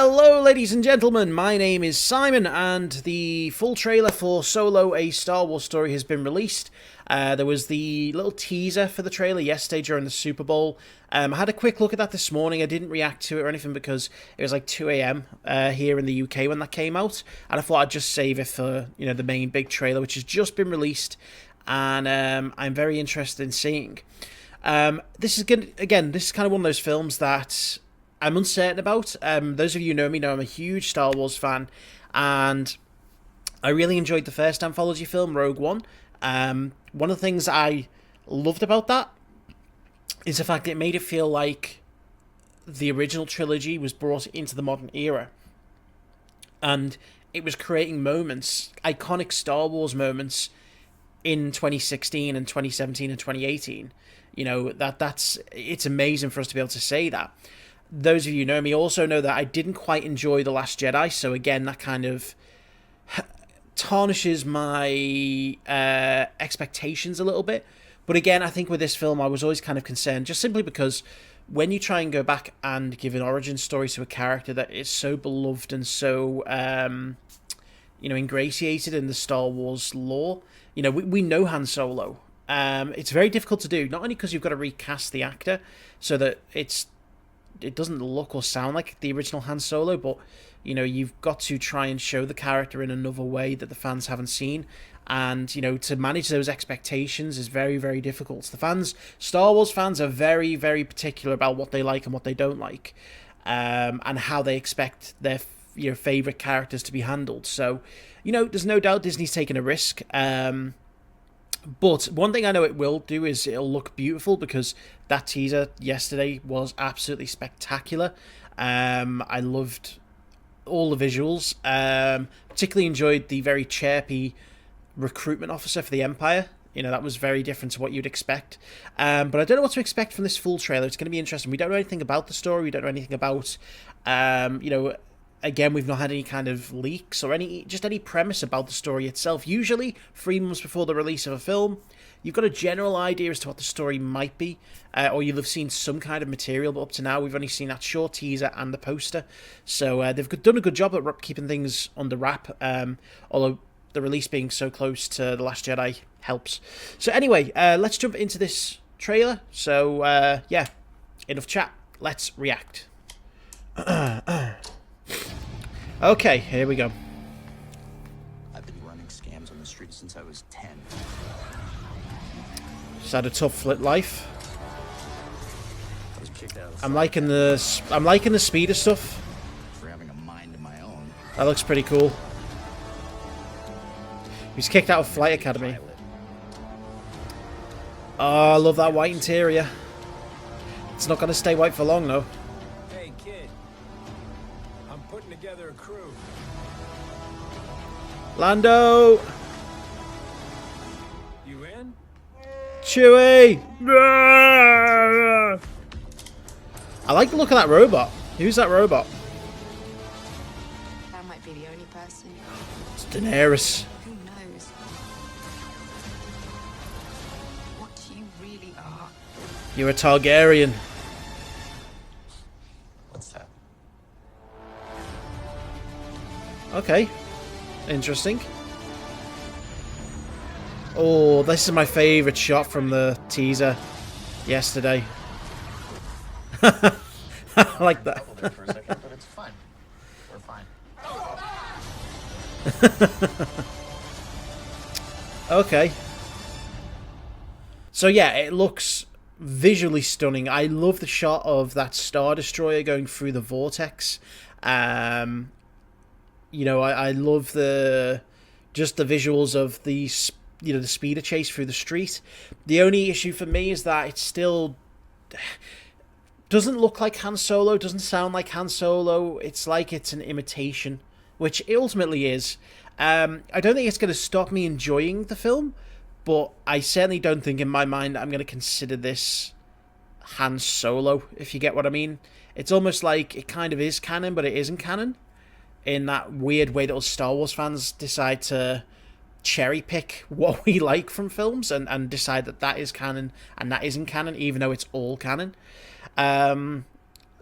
Hello ladies and gentlemen, my name is Simon and the full trailer for Solo, a Star Wars story has been released. There was the little teaser for the trailer yesterday during the Super Bowl. I had a quick look at that this morning. I didn't react to it or anything because it was like 2 a.m. Here in the UK when that came out. And I thought I'd just save it for, the main big trailer which has just been released. And I'm very interested in seeing. This is good. Again, this is kind of one of those films that I'm uncertain about. Those of you who know me know I'm a huge Star Wars fan, and I really enjoyed the first anthology film, Rogue One. One of the things I loved about that is the fact that it made it feel like the original trilogy was brought into the modern era, and it was creating moments, iconic Star Wars moments, in 2016 and 2017 and 2018. It's amazing for us to be able to say that. Those of you who know me also know that I didn't quite enjoy The Last Jedi, so again, that kind of tarnishes my expectations a little bit. But again, I think with this film, I was always kind of concerned, just simply because when you try and go back and give an origin story to a character that is so beloved and so, ingratiated in the Star Wars lore, we know Han Solo. It's very difficult to do, not only because you've got to recast the actor so that it doesn't look or sound like the original Han Solo, but you've got to try and show the character in another way that the fans haven't seen, and to manage those expectations is very, very difficult. Star Wars fans are very, very particular about what they like and what they don't like, and how they expect their favorite characters to be handled. So there's no doubt Disney's taking a risk. But one thing I know it will do is it'll look beautiful, because that teaser yesterday was absolutely spectacular. I loved all the visuals. Particularly enjoyed the very chirpy recruitment officer for the Empire. That was very different to what you'd expect. But I don't know what to expect from this full trailer. It's going to be interesting. We don't know anything about the story. We don't know anything about, again, we've not had any kind of leaks or any premise about the story itself. Usually, 3 months before the release of a film, you've got a general idea as to what the story might be, or you'll have seen some kind of material, but up to now, we've only seen that short teaser and the poster. So they've done a good job at keeping things under wrap, although the release being so close to The Last Jedi helps. So anyway, let's jump into this trailer. So, enough chat. Let's react. Okay, here we go. I've been running scams on the street since I was 10. Just had a tough life. I was kicked out of I'm liking the speeder stuff. for having a mind of my own. That looks pretty cool. He's kicked out of Flight Academy. Oh, I love that white interior. It's not going to stay white for long, though. Hey, kid. I'm putting together a crew. Lando! You in? Chewie! I like the look of that robot. Who's that robot? That might be the only person. It's Daenerys. Who knows? What you really are. You're a Targaryen. What's that? Okay. Interesting. Oh, this is my favourite shot from the teaser yesterday. I like that. Bubbled it for a second, but it's fine. We're fine. Okay. So yeah, it looks visually stunning. I love the shot of that Star Destroyer going through the vortex. I love the visuals of the the speeder chase through the street. The only issue for me is that it still doesn't look like Han Solo, doesn't sound like Han Solo. It's like it's an imitation, which it ultimately is. I don't think it's going to stop me enjoying the film, but I certainly don't think in my mind I'm going to consider this Han Solo, if you get what I mean. It's almost like it kind of is canon, but it isn't canon, in that weird way that us Star Wars fans decide to cherry pick what we like from films and decide that is canon and that isn't canon, even though it's all canon.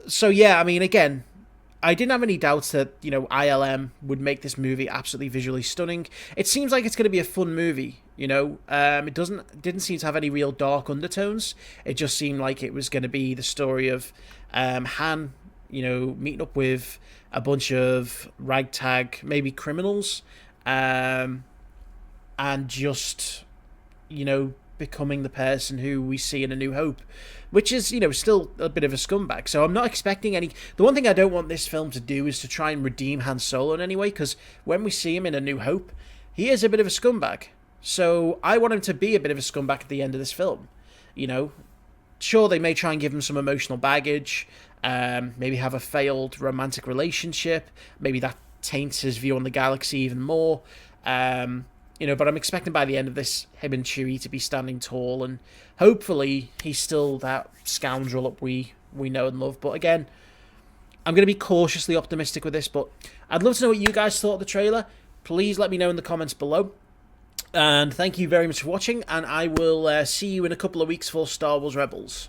So yeah, I mean, again, I didn't have any doubts that, you know, ILM would make this movie absolutely visually stunning. It seems like it's going to be a fun movie, you know. It didn't seem to have any real dark undertones. It just seemed like it was going to be the story of Han, you know, meeting up with a bunch of ragtag, maybe criminals, and just, you know, becoming the person who we see in A New Hope, which is, you know, still a bit of a scumbag. So I'm not expecting any... The one thing I don't want this film to do is to try and redeem Han Solo in any way, because when we see him in A New Hope, he is a bit of a scumbag. So I want him to be a bit of a scumbag at the end of this film. You know, sure, they may try and give him some emotional baggage, maybe have a failed romantic relationship, maybe that taints his view on the galaxy even more, you know, but I'm expecting by the end of this, him and Chewie to be standing tall, and hopefully he's still that scoundrel that we know and love. But again, I'm going to be cautiously optimistic with this, but I'd love to know what you guys thought of the trailer. Please let me know in the comments below. And thank you very much for watching, and I will see you in a couple of weeks for Star Wars Rebels.